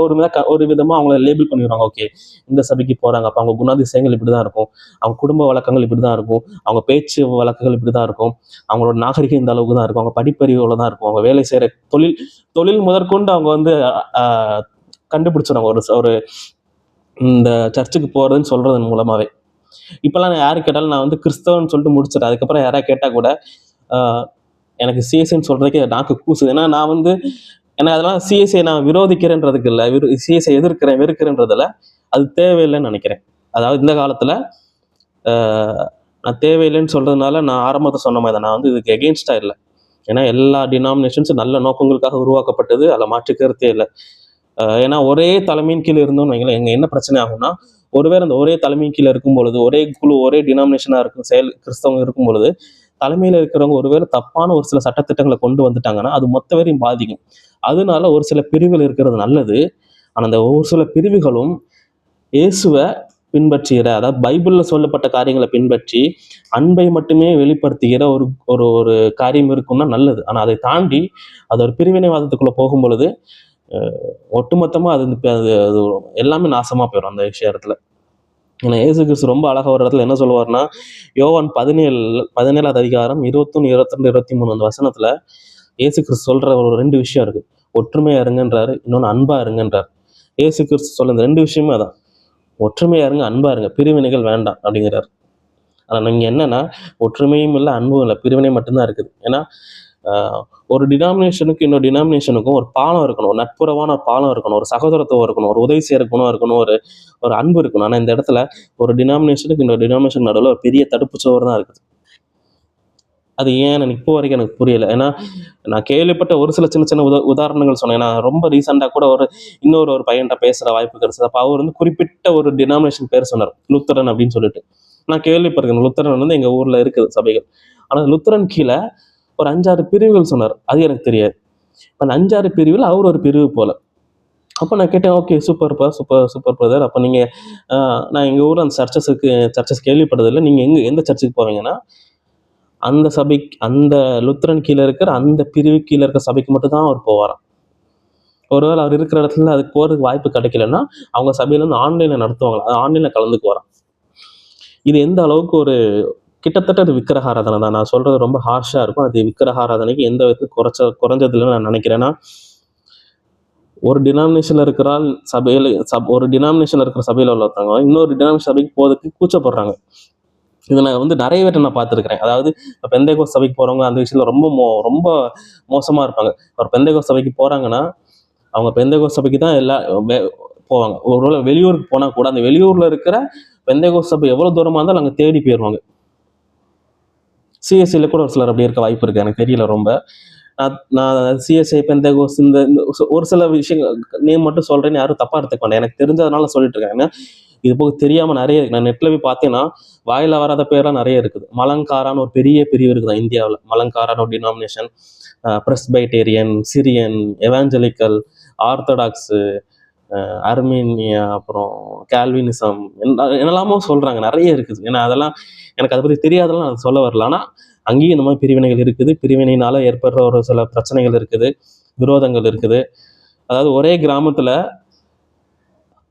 S1: ஒரு விதமாக அவங்கள லேபிள் பண்ணிடுவாங்க. ஓகே, இந்த சபைக்கு போகிறாங்க, அப்போ அவங்க குணாதிசயங்கள் இப்படி தான் இருக்கும், அவங்க குடும்ப வழக்கங்கள் இப்படி தான் இருக்கும், அவங்க பேச்சு வழக்குகள் இப்படி தான் இருக்கும், அவங்களோட நாகரிகம் இந்த அளவுக்கு தான் இருக்கும், அவங்க படிப்பறிவோடு தான் இருக்கும், அவங்க வேலை செய்கிற தொழில் முதற்கொண்டு அவங்க வந்து கண்டுபிடிச்சிடுவாங்க ஒரு இந்த சர்ச்சுக்கு போகிறதுன்னு சொல்கிறதன் மூலமாகவே. இப்போல்லாம் நான் யாரு கேட்டாலும் நான் வந்து கிறிஸ்தவன்னு சொல்லிட்டு முடிச்சிட்டேன். அதுக்கப்புறம் யாராவது கேட்டால் கூட எனக்கு சிஎஸ்சின்னு சொல்கிறதுக்கே நாக்கு கூசுது. ஏன்னா நான் வந்து அதெல்லாம் சிஎஸ்சியை நான் விரோதிக்கிறேன்றதுக்கு இல்லை, சிஎஸ்சியை வெறுக்கிறேன்றதில்ல, அது தேவையில்லைன்னு நினைக்கிறேன். அதாவது இந்த காலத்தில் நான் தேவையில்லைன்னு சொல்கிறதுனால நான் ஆரம்பத்தை சொன்ன மாதிரி தான், நான் வந்து இதுக்கு எகெயின்ஸ்டாக இல்லை. ஏன்னா எல்லா டினாமினேஷன்ஸும் நல்ல நோக்கங்களுக்காக உருவாக்கப்பட்டது, அதில் மாற்றுக்கிறதே இல்லை. ஏன்னா ஒரே தலைமையின் கீழே இருந்தோம்னு வைங்களேன், எங்கே என்ன பிரச்சனை ஆகும்னா ஒருவேளை அந்த ஒரே தலைமை கீழே இருக்கும் பொழுது, ஒரே குழு, ஒரே டினாமினேஷனா இருக்கும் கிறிஸ்தவங்க இருக்கும் பொழுது, தலைமையில இருக்கிறவங்க ஒருவேளை தப்பான ஒரு சில சட்டத்திட்டங்களை கொண்டு வந்துட்டாங்கன்னா அது மொத்த பேரையும் பாதிக்கும். அதனால ஒரு சில பிரிவுகள் இருக்கிறது நல்லது. ஆனா அந்த ஒரு சில பிரிவுகளும் இயேசுவை பின்பற்றுகிற, அதாவது பைபிள்ல சொல்லப்பட்ட காரியங்களை பின்பற்றி அன்பை மட்டுமே வெளிப்படுத்துகிற ஒரு ஒரு ஒரு காரியம் இருக்கும்னா நல்லது. ஆனா அதை தாண்டி அது ஒரு பிரிவினைவாதத்துக்குள்ள போகும் பொழுது ஒட்டுமொத்தமா அது எல்லாமே நாசமா போயிடும் அந்த விஷயத்துல. ஏன்னா இயேசு கிறிஸ்து ரொம்ப அழகா ஒரு இடத்துல என்ன சொல்லுவார்னா, யோவான் 17வது அதிகாரம் 21, 22, 23 அந்த வசனத்துல இயேசு கிறிஸ்து சொல்ற ஒரு 2 விஷயம் இருக்கு. ஒற்றுமையா இருங்கன்றாரு, இன்னொன்னு அன்பா இருங்கன்றார். இயேசு கிறிஸ்து சொல்ல இந்த 2 விஷயமே அதான். ஒற்றுமையா இருங்க, அன்பா இருங்க, பிரிவினைகள் வேண்டாம் அப்படிங்கிறார். ஆனா நீங்க என்னன்னா, ஒற்றுமையும் இல்லை, அன்பும் இல்லை, பிரிவினை மட்டும்தான் இருக்குது. ஏன்னா ஒரு டினாமினேஷனுக்கு இன்னொரு டினாமினேஷனுக்கும் ஒரு பாலம் இருக்கணும், ஒரு நட்புறவான பாலம் இருக்கணும், ஒரு சகோதரத்துவம் இருக்கணும், ஒரு உதவி செய்யற குணம் இருக்கணும், ஒரு ஒரு அன்பு இருக்கணும். ஆனா இந்த இடத்துல ஒரு டினாமினேஷனுக்கு இன்னொரு டினாமினேஷன் நடுவில் ஒரு பெரிய தடுப்பு சுவர் தான் இருக்குது. அது ஏன் எனக்கு இப்போ வரைக்கும் எனக்கு புரியல. ஏன்னா நான் கேள்விப்பட்ட ஒரு சில சின்ன சின்ன உதாரணங்கள் சொன்னேன். நான் ரொம்ப ரீசெண்டாக கூட இன்னொரு பையன்கிட்ட பேசுற வாய்ப்பு கிடைச்சது. அப்போ அவர் குறிப்பிட்ட ஒரு டினாமினேஷன் பேர் சொன்னார், லுத்தரன் அப்படின்னு சொல்லிட்டு. நான் கேள்விப்பட்டிருக்கேன், லுத்தரன் எங்க ஊர்ல இருக்குது சபைகள். ஆனா லுத்தரன் கீழே ஒரு 5-6 பிரிவுகள் சொன்னார், அது எனக்கு தெரியாது. அந்த 5-6 பிரிவில் அவர் ஒரு பிரிவு போல. அப்போ நான் கேட்டேன், ஓகே சூப்பர்ப்பா, சூப்பர் பிரதர். அப்போ நீங்க நான் எங்க ஊர்ல அந்த சர்ச்சஸ் கேள்விப்பட்டதில்லை, நீங்க எந்த சர்ச்சுக்கு போவீங்கன்னா அந்த சபைக்கு, அந்த லுத்தரன் கீழே இருக்கிற அந்த பிரிவு கீழே இருக்கிற சபைக்கு மட்டும் தான் அவர் போவாராம். ஒருவேளை அவர் இருக்கிற இடத்துல அதுக்கு போறதுக்கு வாய்ப்பு கிடைக்கலன்னா அவங்க சபையில இருந்து ஆன்லைன்ல நடத்துவாங்களா, ஆன்லைன்ல கலந்துக்குவாராம். இது எந்த அளவுக்கு ஒரு கிட்டத்தட்ட அது விக்கிரகாராதனை தான். நான் சொல்றது ரொம்ப ஹார்ஷா இருக்கும். அது விக்கிரகாராதனைக்கு எந்த விதத்துக்கு குறைஞ்சது இல்லைன்னு நான் நினைக்கிறேன்னா, ஒரு டினாமினேஷன்ல இருக்கிற சபையில ஒரு டினாமினேஷன்ல இருக்கிற சபையில உள்ளவங்க இன்னொரு டினாமினேஷன் சபைக்கு போறதுக்கு கூச்சப்படுறாங்க. இதை நான் நிறைய பேர்ட்ட நான் பார்த்துருக்கிறேன். அதாவது பெந்தைகோஸ்து சபைக்கு போறவங்க அந்த விஷயத்துல ரொம்ப மோசமா இருப்பாங்க. ஒரு பெந்தைகோஸ்து சபைக்கு போறாங்கன்னா அவங்க பெந்தைகோஸ்து சபைக்கு தான் போவாங்க. ஒருவேளை வெளியூருக்கு போனா கூட அந்த வெளியூர்ல இருக்கிற பெந்தைகோஸ்து சபை எவ்வளவு தூரமா இருந்தாலும் அங்க தேடி போயிடுவாங்க. சிஎஸ்சியில கூட ஒரு சிலர் அப்படி இருக்க வாய்ப்பு இருக்கு, எனக்கு தெரியல ரொம்ப. நான் சிஎஸ்ஐ பெந்தைகோஸ்து இந்த ஒரு சில விஷயங்கள் நேம் மட்டும் சொல்றேன்னு யாரும் தப்பா எடுத்துக்க வேண்டாம், எனக்கு தெரிஞ்சதுனால சொல்லிட்டு இருக்கேன். இது போக தெரியாம நிறைய இருக்கு. நான் நெட்ல போய் பார்த்தேன்னா வாயில வராத பேர்லாம் நிறைய இருக்குது. மலங்காரான்னு ஒரு பெரிய பிரிவு இருக்குதான் இந்தியாவில். மலங்காரான ஒரு டினாமினேஷன், பிரஸ்பைட்டேரியன், சிரியன், எவாஞ்சலிக்கல், ஆர்த்தடாக்ஸு, அர்மீனியா, அப்புறம் கால்வினிசம், என்னெல்லாமோ சொல்றாங்க, நிறைய இருக்குது. ஏன்னா அதெல்லாம் எனக்கு அதை பத்தி தெரியாதெல்லாம் நான் சொல்ல வரல. ஆனா அங்கேயும் இந்த மாதிரி பிரிவினைகள் இருக்குது. பிரிவினையினால ஏற்படுற ஒரு சில பிரச்சனைகள் இருக்குது, விரோதங்கள் இருக்குது. அதாவது ஒரே கிராமத்துல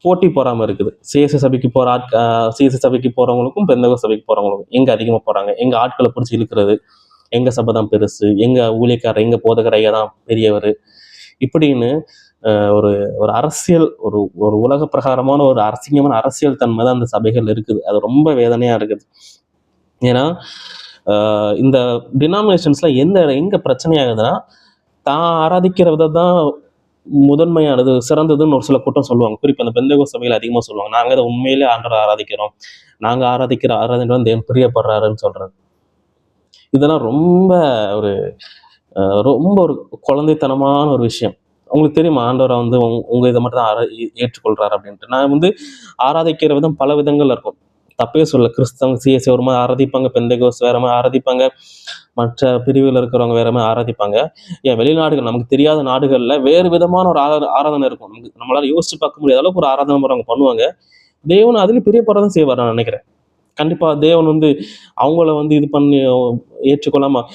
S1: போட்டி போறாம இருக்குது. சிஎஸ்ஐ சபைக்கு போறவங்களுக்கும் பெந்தகோஸ்து சபைக்கு போறவங்களுக்கும் எங்க அதிகமா போறாங்க, எங்க ஆட்களை பிடிச்சி இழுக்கிறது, எங்க சபை தான் பெருசு, எங்க ஊழியக்காரர், எங்க போதகர் ஐயா தான் பெரியவர், இப்படின்னு ஒரு ஒரு அரசியல், ஒரு ஒரு உலக பிரகாரமான ஒரு அசிங்கமான அரசியல் தன்மை தான் அந்த சபைகள் இருக்குது. அது ரொம்ப வேதனையா இருக்குது. ஏன்னா இந்த டினாமினேஷன்ஸ்ல எங்க பிரச்சனை ஆகுதுன்னா, தான் ஆராதிக்கிற விதம் தான் முதன்மையானது, சிறந்ததுன்னு ஒரு சில கூட்டம் சொல்லுவாங்க. குறிப்பா அந்த பெந்தகோஸ்து சபையில அதிகமா சொல்லுவாங்க, நாங்க அதை உண்மையிலே ஆண்டவரை ஆராதிக்கிறோம், நாங்க ஆராதிக்கிற ஆராதனை வந்து தேவன் பிரியப்படுறாருன்னு சொல்றது. இதெல்லாம் ஒரு ரொம்ப ஒரு குழந்தைத்தனமான ஒரு விஷயம். உங்களுக்கு தெரியுமா ஆண்டவரை வந்து உங்க இதை மட்டும் தான் ஏற்றுக்கொள்றாரு அப்படின்ட்டு. நான் ஆராதிக்கிற விதம் பல விதங்கள்ல இருக்கும், தப்பே சொல்ல. கிறிஸ்தவங்க சிஎஸ்சி ஒரு மாதிரி ஆராதிப்பாங்க, பெந்தகோஸ்து வேற மாதிரி ஆராதிப்பாங்க, மற்ற பிரிவில் இருக்கிறவங்க வேற மாதிரி ஆராதிப்பாங்க. ஏன் வெளிநாடுகள், நமக்கு தெரியாத நாடுகள்ல வேறு விதமான ஒரு ஆராதனை இருக்கும். நம்மளால யோசிச்சு பார்க்க முடியாத அளவுக்கு ஒரு ஆராதனை முறை அவங்க பண்ணுவாங்க. தேவன் அதுலயும் பிரியப்படதான் செய்வார் நான் நினைக்கிறேன். கண்டிப்பா தேவன் அவங்கள இது பண்ணி ஏற்றுக்கொள்ளாம,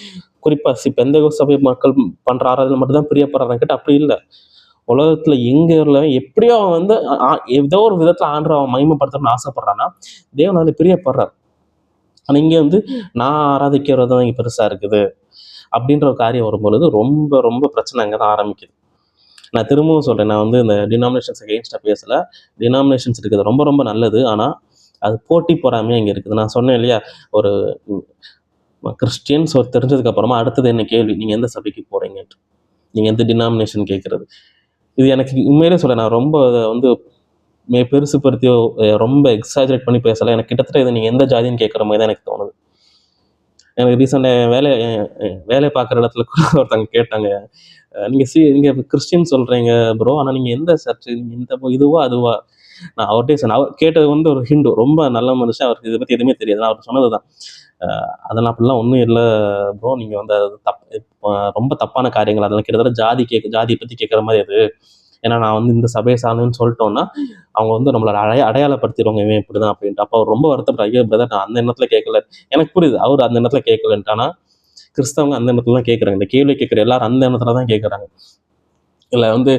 S1: குறிப்பா பெந்தகோஸ்து சபை மக்கள் பண்ற ஆராதனை மட்டும் தான் பிரியப்படுறாங்க கேட்ட அப்படி இல்லை. உலகத்துல எங்க எப்படியோ அவன் ஏதோ ஒரு விதத்துல ஆண்டவரை அவன் மகிமைப்படுத்தணும்னு ஆசைப்படுறான்னா தேவன் அதுல பிரியப்படுறார். ஆனா இங்க நான் ஆராதிக்கிறது தான் இங்க பெருசா இருக்குது அப்படின்ற ஒரு காரியம் வரும்பொழுது ரொம்ப ரொம்ப பிரச்சனை அங்கதான் ஆரம்பிக்குது. நான் திரும்பவும் சொல்றேன், நான் இந்த டினாமினேஷன்ஸ் அகெயின்ஸ்டா பேசல. டினாமினேஷன்ஸ் இருக்குது ரொம்ப ரொம்ப நல்லது. ஆனா அது போட்டி பொறாமையா இங்க இருக்குது. நான் சொன்னேன் இல்லையா, ஒரு கிறிஸ்டியன்ஸ் தெரிஞ்சதுக்கு அப்புறமா அடுத்தது என்ன கேள்வி, நீங்க எந்த சபைக்கு போறீங்கன்ட்டு, நீங்க எந்த டினாமினேஷன் கேட்கறது. இது எனக்கு உண்மையிலே சொல்ல, நான் ரொம்ப பெருசுப்படுத்தியோ ரொம்ப எக்ஸாஜரேட் பண்ணி பேசல. எனக்கு கிட்டத்தட்ட இதை நீங்க எந்த ஜாதின்னு கேட்குற மாதிரி தான் எனக்கு தோணுது. எனக்கு ரீசெண்டாக வேலை பார்க்குற இடத்துல கூட ஒருத்தவங்க கேட்டாங்க, நீங்க கிறிஸ்டின் சொல்றீங்க ப்ரோ, ஆனா நீங்க எந்த சர்ச், நீங்க இந்த இதுவா அதுவா, நான் அவர்கிட்டே சொன்னேன். அவர் கேட்டது வந்து ஒரு ஹிந்து, ரொம்ப நல்ல மனுஷன், அவருக்கு இதை பற்றி எதுவுமே தெரியாது. நான் அவர் சொன்னது தான், அதெல்லாம் அப்படிலாம் ஒன்றும் இல்லை ப்ரோ, நீங்கள் வந்து அது ரொம்ப தப்பான காரியங்கள், அதெல்லாம் கிட்டத்தட்ட ஜாதியை பற்றி கேட்குற மாதிரி அது. ஏன்னா நான் வந்து இந்த சபையை சார்ந்தேன்னு சொல்லிட்டோம்னா அவங்க வந்து நம்மளோட அடையாளப்படுத்திடுவாங்க, இவன் இப்படிதான் அப்படின்ட்டு. அப்போ அவர் ரொம்ப வருத்தப்பட்டார். ஐயோ பிரதர், நான் அந்த எண்ணத்துல கேட்கல. எனக்கு புரியுது அவர் அந்த எண்ணத்துல கேட்கலன்ட்டு. ஆனால் கிறிஸ்தவங்க அந்த எண்ணத்துல தான் கேட்குறாங்க. இந்த கேள்வி கேட்குற எல்லாரும் அந்த எண்ணத்துல தான் கேட்குறாங்க. இல்லை வந்து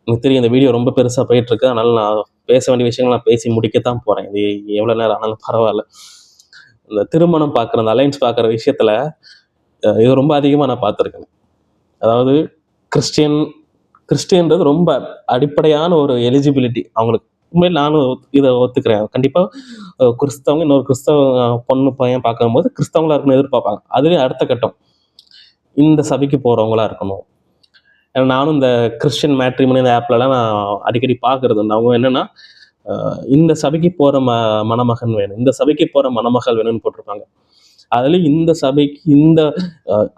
S1: எனக்கு தெரியும் இந்த வீடியோ ரொம்ப பெருசாக போயிட்டு இருக்கு, அதனால நான் பேச வேண்டிய விஷயங்கள் நான் பேசி முடிக்கத்தான் போகிறேன். இது எவ்வளோ நேரம் ஆனாலும் பரவாயில்ல. இந்த திருமணம் பார்க்குற, அந்த அலைன்ஸ் பார்க்குற விஷயத்தில் இது ரொம்ப அதிகமாக நான் பார்த்துருக்கேன். அதாவது கிறிஸ்டியன்றது ரொம்ப அடிப்படையான ஒரு எலிஜிபிலிட்டி அவங்களுக்கு. உண்மையில் நானும் இதை ஒத்துக்கிறேன். கண்டிப்பாக கிறிஸ்தவங்க இன்னொரு கிறிஸ்தவ பொண்ணு பையன் பார்க்கும்போது கிறிஸ்தவங்களா இருக்கணும்னு எதிர்பார்ப்பாங்க. அதுலேயும் அடுத்த கட்டம் இந்த சபைக்கு போகிறவங்களா இருக்கணும். ஏன்னா நானும் இந்த கிறிஸ்டியன் மேட்ரிமோனி இந்த ஆப்லலாம் நான் அடிக்கடி பார்க்குறது உண்டு. அவங்க என்னென்னா இந்த சபைக்கு போகிற மணமகன் வேணும், இந்த சபைக்கு போகிற மணமகள் வேணும்னு போட்டிருப்பாங்க. அதுலேயும் இந்த சபைக்கு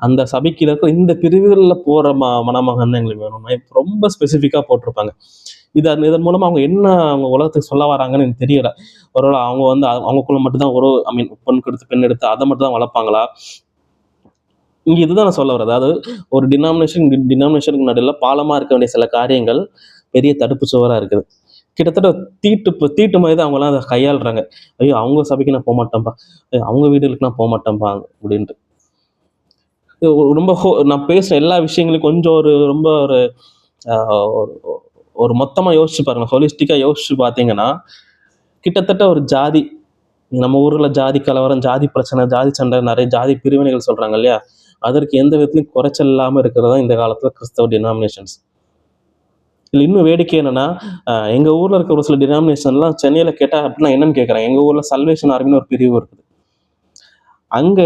S1: அந்த சபைக்கு இருக்கிற இந்த பிரிவுகளில் போகிற மணமகன் தான் எங்களுக்கு வேணும், ரொம்ப ஸ்பெசிஃபிக்காக போட்டிருப்பாங்க. இதன் மூலமாக அவங்க என்ன அவங்க உலகத்துக்கு சொல்ல வராங்கன்னு எனக்கு தெரியல. ஒருவேளை அவங்க வந்து அவங்களுக்குள்ள மட்டும்தான் பொண்ணு கொடுத்து பெண் எடுத்து அதை மட்டும் தான் வளர்ப்பாங்களா? இங்கே இதுதான் நான் சொல்ல வரது. அதாவது ஒரு டினாமினேஷனுக்கு நடுவில் பாலமாக இருக்க வேண்டிய சில காரியங்கள் பெரிய தடுப்பு சுவராக இருக்குது. கிட்டத்தட்ட தீட்டு மாதிரி தான் அவங்களாம் அதை கையாளுறாங்க. ஐயோ அவங்க சபைக்கு நான் போக மாட்டேன்ப்பா, அவங்க வீடுகளுக்கு நான் போக மாட்டேன்ப்பா அப்படின்ட்டு. ரொம்ப நான் பேசுகிற எல்லா விஷயங்களையும் கொஞ்சம் ரொம்ப ஒரு மொத்தமாக யோசிச்சு பாருங்க, ஹோலிஸ்டிக்காக யோசிச்சு பார்த்தீங்கன்னா கிட்டத்தட்ட ஒரு ஜாதி, நம்ம ஊரில் ஜாதி கலவரம், ஜாதி பிரச்சனை, ஜாதி சண்டை, நிறைய ஜாதி பிரிவினைகள் சொல்கிறாங்க இல்லையா, அதற்கு எந்த விதத்துலையும் குறைச்சல் இல்லாமல் இருக்கிறது தான் இந்த காலத்தில் கிறிஸ்தவ டினாமினேஷன்ஸ். இல்லை இன்னும் வேடிக்கை என்னன்னா, எங்கள் ஊரில் இருக்கிற ஒரு சில டினாமினேஷன்லாம் சென்னையில் கேட்டால் அப்படின்னா என்னன்னு கேட்குறேன். எங்கள் ஊரில் சல்வேஷன் ஆர்மின்னு ஒரு பிரிவு இருக்குது. அங்கே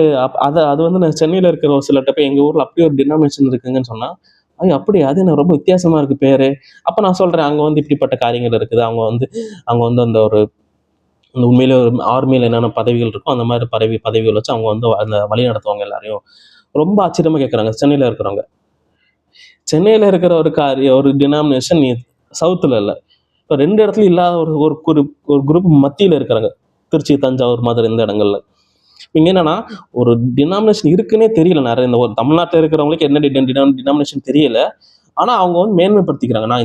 S1: அது வந்து நான் சென்னையில் இருக்கிற ஒரு சிலர்கிட்ட போய் எங்கள் ஊரில் அப்படியே ஒரு டினாமினேஷன் இருக்குங்கன்னு சொன்னால், ஐயோ அப்படி, அது எனக்கு ரொம்ப வித்தியாசமாக இருக்குது பேர். அப்போ நான் சொல்கிறேன், அங்கே வந்து இப்படிப்பட்ட காரியங்கள் இருக்குது. அவங்க வந்து அந்த ஒரு உண்மையிலே ஒரு ஆர்மியில் என்னென்ன பதவிகள் இருக்கோ அந்த மாதிரி பதவிகள் வச்சு அவங்க வந்து அந்த வழி நடத்துவாங்க எல்லாரையும். ரொம்ப ஆச்சரியமாக கேட்குறாங்க சென்னையில் இருக்கிறவங்க. சென்னையில் இருக்கிற ஒரு டினாமினேஷன் நீ சவுத்தில் இல்லை, இப்போ 2 இடத்துல இல்லாத ஒரு குரூப் மத்தியில் இருக்கிறாங்க. திருச்சி, தஞ்சாவூர், மதுரை இந்த இடங்கள்ல. இங்கே என்னன்னா ஒரு டினாமினேஷன் இருக்குன்னே தெரியல. நிறைய இந்த ஒரு தமிழ்நாட்டில் இருக்கிறவங்களுக்கு என்ன டினாமினேஷன் தெரியல. ஆனால் அவங்க வந்து மேன்மைப்படுத்திக்கிறாங்க, நான்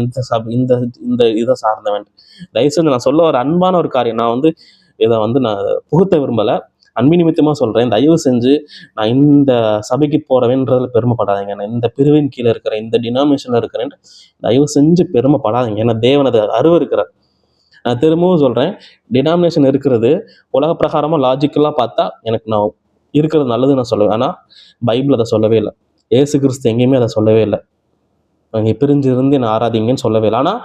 S1: இந்த இதை சார்ந்தவன். தயவுசெய்து நான் சொல்ல ஒரு அன்பான ஒரு காரியம், நான் வந்து இதை வந்து நான் புகுத்த விரும்பலை, அன்பின் நிமித்தமாக சொல்கிறேன். தயவு செஞ்சு நான் இந்த சபைக்கு போகிறவேன்றதில் பெருமைப்படாதீங்க. நான் இந்த பிரிவின் கீழே இருக்கிறேன், இந்த டினாமினேஷனில் இருக்கிறேன், தயவு செஞ்சு பெருமைப்படாதீங்க. ஏன்னா தேவன் அதை இருக்கிறார். நான் திரும்பவும் சொல்கிறேன், டினாமினேஷன் இருக்கிறது உலக பிரகாரமாக லாஜிக்கலாக பார்த்தா எனக்கு நான் இருக்கிறது நல்லதுன்னு நான் சொல்லுவேன். ஆனால் பைபிள் அதை சொல்லவே இல்லை. ஏசு கிறிஸ்து எங்கேயுமே அதை சொல்லவே இல்லை, நீங்கள் பிரிஞ்சு இருந்து நான் ஆராதிங்கன்னு சொல்லவே இல்லை. ஆனால்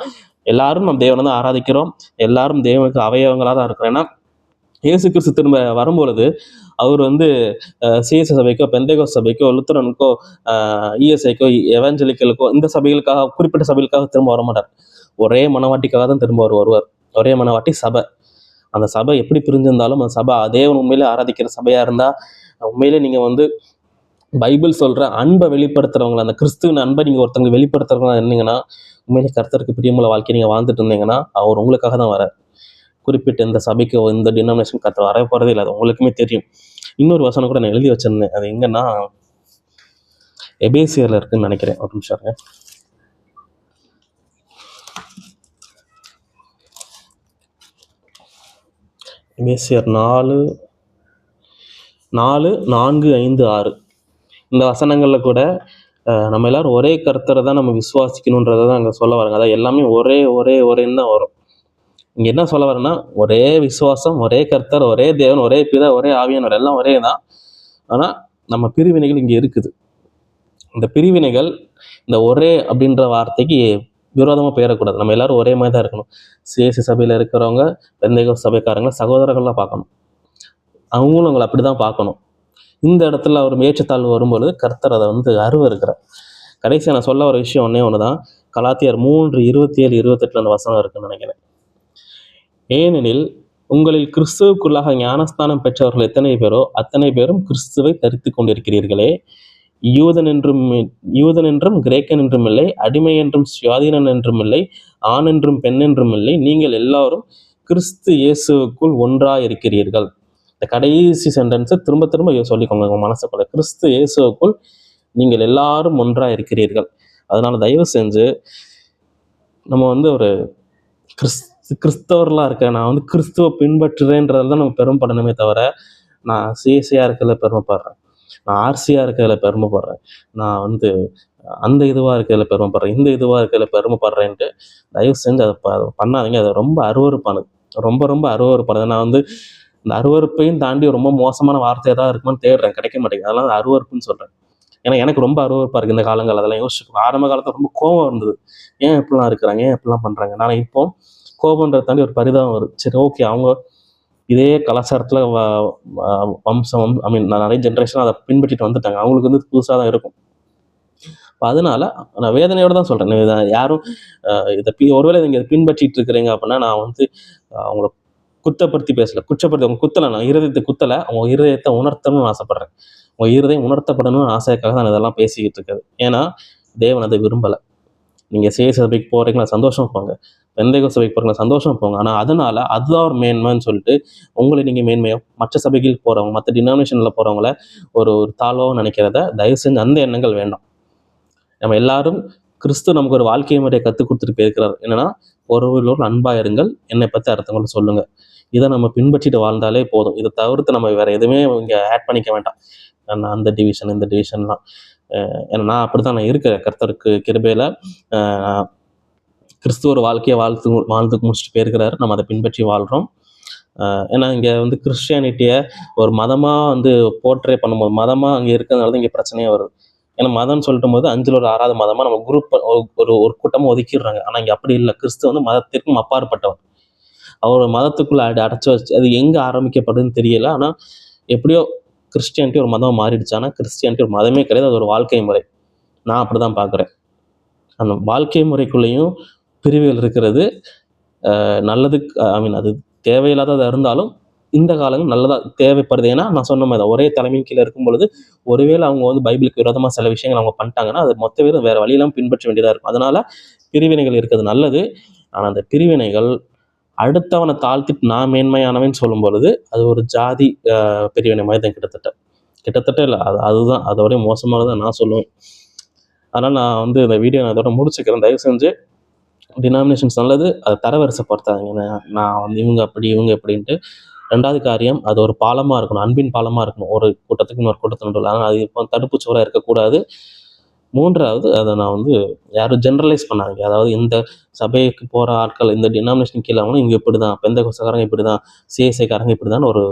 S1: எல்லாரும் நம்ம தேவனை தான் ஆராதிக்கிறோம், எல்லாரும் தேவனுக்கு அவயவங்களாக தான் இருக்கிறோம். ஏன்னா இயேசு கிறிஸ்து திரும்ப வரும்பொழுது அவர் வந்து சிஎஸ்ஐ சபைக்கோ, பெந்தேகோஸ்தே சபைக்கோ, லுத்தரனுக்கோ, இஎஸ்ஐக்கோ, எவாஞ்சலிக்கலுக்கோ, இந்த சபைகளுக்காக, குறிப்பிட்ட சபைகளுக்காக திரும்ப வரமாட்டார். ஒரே மனவாட்டிக்காக தான் திரும்ப வருவார். ஒரே மனவாட்டி சபை. அந்த சபை எப்படி பிரிஞ்சிருந்தாலும் அந்த சபை தேவன் உண்மையிலே ஆராதிக்கிற சபையாக இருந்தால், உண்மையிலே நீங்கள் வந்து பைபிள் சொல்கிற அன்பை வெளிப்படுத்துறவங்களா, அந்த கிறிஸ்துவின் அன்பை நீங்கள் ஒருத்தவங்க வெளிப்படுத்துறவங்களா இருந்தீங்கன்னா, உண்மையிலே கர்த்தருக்கு பிரியமுள்ள வாழ்க்கை நீங்கள் வாழ்ந்துட்டு இருந்தீங்கன்னா அவர் உங்களுக்காக தான் வரார். குறிப்பிட்ட இந்த சபைக்கு, இந்த டினாமினேஷன் கர்த்தர் வர போகிறதே இல்லை, அது உங்களுக்குமே தெரியும். இன்னொரு வசனம் கூட நான் எழுதி வச்சிருந்தேன், அது எங்கன்னா எபேசியரில் இருக்குன்னு நினைக்கிறேன். ஒரு நிமிஷம் இருங்க. எபேசியர் 4:4-5-6 இந்த வசனங்களில் கூட நம்ம எல்லாரும் ஒரே கர்த்தரை தான் நம்ம விசுவாசிக்கணுன்றதை தான் அங்கே சொல்ல வராங்க. அதாவது எல்லாமே ஒரேன்னு தான் வரும். இங்கே என்ன சொல்ல வரேன்னா, ஒரே விசுவாசம், ஒரே கர்த்தர், ஒரே தேவன், ஒரே பிதா, ஒரே ஆவியானவர், எல்லாம் ஒரே தான். ஆனால் நம்ம பிரிவினைகள் இங்கே இருக்குது. இந்த பிரிவினைகள் இந்த ஒரே அப்படின்ற வார்த்தைக்கு விரோதமாக போயிடக்கூடாது. நம்ம எல்லாரும் ஒரே மாதிரி தான் இருக்கணும். சிஎஸ்சி சபையில் இருக்கிறவங்க, பெந்தேகோஸ்தே சபைக்காரங்களை சகோதரர்கள்லாம் பார்க்கணும். அவங்களும் அவங்களை அப்படி தான் பார்க்கணும். இந்த இடத்துல ஒரு ஏற்றத்தாழ்வு வரும்பொழுது கர்த்தர் அதை வந்து இருக்கிறார். கடைசியாக நான் சொல்ல ஒரு விஷயம் ஒன்று தான். கலாத்தியர் 3:27-28 அந்த வசனம் இருக்குன்னு நினைக்கிறேன். ஏனெனில் உங்களில் கிறிஸ்துவுக்குள்ளாக ஞானஸ்தானம் பெற்றவர்கள் எத்தனை பேரோ அத்தனை பேரும் கிறிஸ்துவை தரித்து கொண்டிருக்கிறீர்களே. யூதன் என்றும் யூதன் என்றும் கிரேக்கன் என்றும் இல்லை, அடிமை என்றும் சுயாதீனன் என்றும் இல்லை, ஆண் என்றும் பெண் என்றும் இல்லை, நீங்கள் எல்லாரும் கிறிஸ்து இயேசுவுக்குள் ஒன்றாக இருக்கிறீர்கள். இந்த கடைசி சென்டென்ஸை திரும்ப திரும்ப சொல்லிக்கோங்க உங்க மனசுக்குள்ள. கிறிஸ்து இயேசுவுக்குள் நீங்கள் எல்லாரும் ஒன்றாக இருக்கிறீர்கள். அதனால தயவு செஞ்சு நம்ம வந்து ஒரு கிறிஸ்தவர்களாக இருக்கேன், நான் வந்து கிறிஸ்துவ பின்பற்றுறேன்றதுல தான் நம்ம பெருமைப்படணுமே தவிர, நான் சிஎஸ்சியாக இருக்கிறதுல பெருமைப்படுறேன், நான் ஆர்சியாக இருக்கிறதுல பெருமைப்படுறேன், நான் வந்து அந்த இதுவாக இருக்கிறதுல பெருமைப்படுறேன், இந்த இதுவாக இருக்கிறதுல பெருமைப்படுறேன்ட்டு தயவு செஞ்சு அதை பண்ணாதீங்க. அது ரொம்ப அருவருப்பானது, ரொம்ப ரொம்ப அருவருப்பானது. நான் வந்து இந்த அருவருப்பையும் தாண்டி ரொம்ப மோசமான வார்த்தை ஏதாவது இருக்குமான்னு தேடுறேன், கிடைக்க மாட்டேங்குது. அதெல்லாம் அருவருப்புன்னு சொல்கிறேன். ஏன்னா எனக்கு ரொம்ப அருவருப்பாக இருக்குது இந்த காலங்கள். அதெல்லாம் யோசிச்சு ஆரம்ப காலத்தில் ரொம்ப கோபம் இருந்தது, ஏன் இப்படிலாம் இருக்கிறாங்க, ஏன் இப்படிலாம் பண்ணுறாங்க. நான் இப்போ கோபன்றதை தாண்டி ஒரு பரிதாபம் வருது. சரி, ஓகே, அவங்க இதே கலாச்சாரத்தில் வம்சம் நிறைய ஜென்ரேஷன் அதை பின்பற்றிட்டு வந்துட்டாங்க, அவங்களுக்கு வந்து புதுசாக தான் இருக்கும். அதனால நான் வேதனையோடு தான் சொல்கிறேன். யாரும் இதை ஒருவேளை நீங்கள் பின்பற்றிட்டு இருக்கிறீங்க அப்படின்னா, நான் வந்து அவங்கள குத்தப்படுத்தி பேசலை, குற்றப்படுத்தி அவங்க குத்தலை, நான் இருதயத்தை குத்தலை, அவங்க இருதயத்தை உணர்த்தணும்னு ஆசைப்பட்றேன். உங்க இருதயம் உணர்த்தப்படணும்னு ஆசைக்காக தான் இதெல்லாம் பேசிக்கிட்டு இருக்காது. ஏன்னா தேவன் அதை விரும்பலை. நீங்கள் சிஎஸ்சி சபைக்கு போகிறீங்களா, சந்தோஷம் போங்க, பெந்தேகோஸ்தே சபைக்கு போகிறீங்களா, சந்தோஷம் போங்க. ஆனால் அதனால அதுதான் ஒரு மேன்மைன்னு சொல்லிட்டு உங்களை நீங்கள் மேன்மையோ மற்ற சபைகள் போகிறவங்க, மற்ற டினாமினேஷனில் போகிறவங்கள ஒரு தாழ்வாகவும் நினைக்கிறத தயவு செஞ்சு அந்த எண்ணங்கள் வேண்டாம். நம்ம எல்லாரும் கிறிஸ்து நமக்கு ஒரு வாழ்க்கை முறையை கற்றுக் கொடுத்துட்டு போயிருக்கிறார். என்னன்னா, ஒருவரோடு அன்பாக இருங்கள், என்னை பற்றி அடுத்தவங்களுக்கு சொல்லுங்கள். இதை நம்ம பின்பற்றிட்டு வாழ்ந்தாலே போதும். இதை தவிர்த்து நம்ம வேறு எதுவுமே இங்கே ஆட் பண்ணிக்க வேண்டாம். அந்த டிவிஷன் இந்த டிவிஷன்லாம், ஏன்னா நான் அப்படி தான் நான் இருக்கிறேன். கர்த்தருக்கு கிருபையில் கிறிஸ்துவ ஒரு வாழ்க்கையை வாழ்ந்து முடிச்சுட்டு போயிருக்கிறாரு. நம்ம அதை பின்பற்றி வாழ்கிறோம். ஏன்னா இங்கே வந்து கிறிஸ்டியானிட்டியை ஒரு மதமாக வந்து போர்ட்ரே பண்ணும்போது, மதமாக அங்கே இருக்கிறதுனால தான் இங்கே பிரச்சனையே வருது. ஏன்னா மதம்னு சொல்லிட்டு போது 5ல் ஒரு 6வது மதமாக நம்ம குரூப் ஒரு கூட்டமாக ஒதுக்கிடுறாங்க. ஆனால் இங்கே அப்படி இல்லை. கிறிஸ்து வந்து மதத்திற்கும் அப்பாற்பட்டவர். அவர் மதத்துக்குள்ளே அடைச்சி வச்சு அது எங்கே ஆரம்பிக்கப்படுதுன்னு தெரியல. ஆனால் எப்படியோ கிறிஸ்டியானிட்டி ஒரு மதம் மாறிடுச்சு. ஆனால் கிறிஸ்டியானிட்டி ஒரு மதமே கிடையாது, அது ஒரு வாழ்க்கை முறை. நான் அப்படி தான் பார்க்குறேன். அந்த வாழ்க்கை முறைக்குள்ளேயும் பிரிவுகள் இருக்கிறது நல்லது. அது தேவையில்லாததாக இருந்தாலும் இந்த காலங்கள் நல்லதாக தேவைப்படுது. ஏன்னா நான் சொன்ன மாதிரி ஒரே தலைமையின் கீழே இருக்கும் பொழுது ஒருவேளை அவங்க வந்து பைபிளுக்கு விரோதமாக சில விஷயங்கள் அவங்க பண்ணிட்டாங்கன்னா அது மொத்த பேரும் வேறு வழியெல்லாம் பின்பற்ற வேண்டியதாக இருக்கும். அதனால் பிரிவினைகள் இருக்கிறது நல்லது. ஆனால் அந்த பிரிவினைகள் அடுத்தவனை தாழ்த்திட்டு நான் மேன்மையானவன் சொல்லும் பொழுது அது ஒரு ஜாதி பிரிவினை மாதிரி தான் கிட்டத்தட்ட இல்லை, அதுதான் அதோடய மோசமானதான் நான் சொல்லுவேன். அதனால் நான் வந்து இந்த வீடியோ நான் இதோட முடிச்சுக்கிறேன். தயவு செஞ்சு டினாமினேஷன்ஸ் நல்லது, அதை தரவரிசை பொறுத்தாங்க. நான் வந்து இவங்க அப்படி இவங்க எப்படின்ட்டு. 2வது காரியம், அது ஒரு பாலமாக இருக்கணும், அன்பின் பாலமாக இருக்கணும் ஒரு கூட்டத்துக்கு இன்னொரு கூட்டத்தினுள்ள. ஆனால் அது இப்போ தடுப்புச்சுவராக இருக்கக்கூடாது. 3வது, அதை நான் வந்து யாரும் ஜென்ரலைஸ் பண்ணாதீங்க. அதாவது இந்த சபைக்கு போகிற ஆட்கள் இந்த டினாமினேஷன் கீழே அவங்க இங்கே இப்படி தான், பெந்தேகோஸ்தேக்காரங்க இப்படி தான், சிஎஸ்ஐக்காரங்க இப்படி தான் ஒரு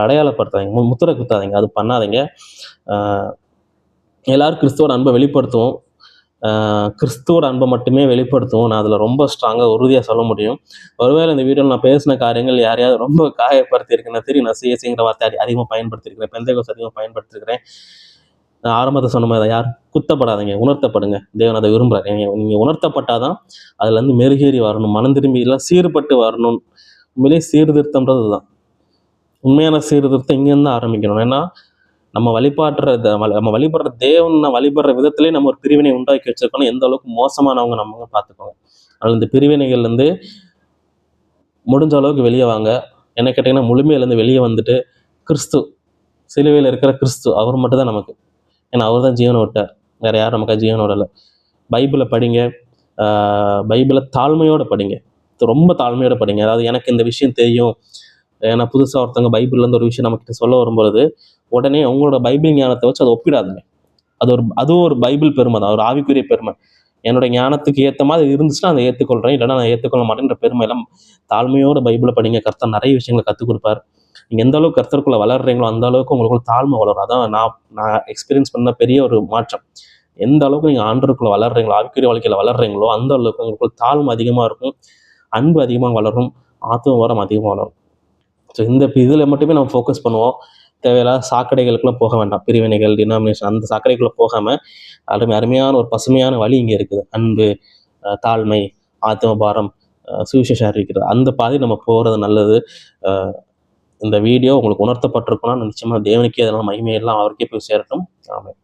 S1: அடையாளப்படுத்தாதீங்க, முத்திரை குத்தாதீங்க, அது பண்ணாதீங்க. எல்லோரும் கிறிஸ்துவோட அன்பை வெளிப்படுத்துவோம், கிறிஸ்துவோட அன்பை மட்டுமே வெளிப்படுத்துவோம். நான் அதில் ரொம்ப ஸ்ட்ராங்காக உறுதியாக சொல்ல முடியும். ஒருவேளை இந்த வீடியோவில் நான் பேசின காரியங்கள் யாரையாவது ரொம்ப காயப்படுத்தியிருக்கேன் தெரியும். நான் சிஎஸ்சிங்கிற வார்த்தை அதிகமாக பயன்படுத்தியிருக்கிறேன், பெந்தேகோஸ்தே அதிகமாக பயன்படுத்தியிருக்கிறேன். நான் ஆரம்பத்தை சொன்ன மாதிரி யாரும் குத்தப்படாதீங்க, உணர்த்தப்படுங்க. தேவன் அதை விரும்புகிறார். நீங்கள் உணர்த்தப்பட்டால் தான் அதுலேருந்து மெருகேறி வரணும், மனம் திரும்பி எல்லாம் சீர்பட்டு வரணும். உண்மையிலே சீர்திருத்தம்ன்றது தான் உண்மையான சீர்திருத்தம். இங்கேருந்து ஆரம்பிக்கணும். ஏன்னா நம்ம வழிபடுற தேவனை வழிபடுற விதத்திலே நம்ம ஒரு பிரிவினை உண்டாக்கி வச்சிருக்கணும். எந்த அளவுக்கு மோசமானவங்க நம்ம பார்த்துக்கோங்க. அதனால் இந்த பிரிவினைகள்லேருந்து முடிஞ்ச அளவுக்கு வெளியே வாங்க. என்ன கேட்டிங்கன்னா, முழுமையிலேருந்து வெளியே வந்துட்டு கிறிஸ்து, சிலுவையில் இருக்கிற கிறிஸ்து, அவர் மட்டும் தான் நமக்கு. ஏன்னா அவர் தான் ஜீவனை விட்டார், வேறு யாரும் நமக்கு ஜீவனை விடலை. பைபிளை படிங்க, பைபிளை தாழ்மையோடு படிங்க, ரொம்ப தாழ்மையோடு படிங்க. அதாவது எனக்கு இந்த விஷயம் தெரியும், ஏன்னா புதுசாக ஒருத்தவங்க பைபிள்லேருந்து ஒரு விஷயம் நம்மக்கிட்ட சொல்ல வரும்பொழுது உடனே உங்களோட பைபிள் ஞானத்தை வச்சு அதை ஒப்பிடாதுங்க. அதுவும் ஒரு பைபிள் பெருமை தான், ஒரு ஆவிக்குரிய பெருமை. என்னோட ஞானத்துக்கு ஏற்ற மாதிரி இருந்துச்சுன்னா அதை ஏற்றுக்கொள்கிறேன், இல்லைன்னா நான் ஏற்றுக்கொள்ள மாட்டேன்ற பெருமை எல்லாம். தாழ்மையோட பைபிளை படிங்க, கர்த்தர் நிறைய விஷயங்களை கற்றுக் கொடுப்பார். நீங்கள் எந்த அளவுக்கு கர்த்தருக்குள்ளே வளர்றீங்களோ அந்த அளவுக்கு உங்களுக்குள்ள தாழ்மை வளரும். அதான் நான் எக்ஸ்பீரியன்ஸ் பண்ண பெரிய ஒரு மாற்றம். எந்த அளவுக்கு நீங்கள் ஆண்டருக்குள்ளே வளர்றீங்களோ, ஆவிக்குரிய வாழ்க்கையில் வளர்றீங்களோ அந்த அளவுக்கு உங்களுக்குள்ள தாழ்மை அதிகமாக இருக்கும், அன்பு அதிகமாக வளரும், ஆத்தும வரம் அதிகமாக வளரும். ஸோ இந்த இதில் மட்டுமே நம்ம ஃபோக்கஸ் பண்ணுவோம். தேவையில்லாத சாக்கடைகளுக்குலாம் போக வேண்டாம். பிரிவினைகள், டினாமினேஷன் அந்த சாக்கடைக்குள்ளே போகாமல் அருமையான ஒரு பசுமையான வழி இங்கே இருக்குது. அன்பு, தாழ்மை, ஆத்தும பாரம், சுவிசேஷம் அறிவிக்கிறது, அந்த பாதை நம்ம போகிறது நல்லது. இந்த வீடியோ உங்களுக்கு உணர்த்தப்பட்டிருக்குன்னா நிச்சயமாக தேவனுக்கே அதெல்லாம் மகிமையெல்லாம் அவருக்கே போய் சேரட்டும். ஆமென்.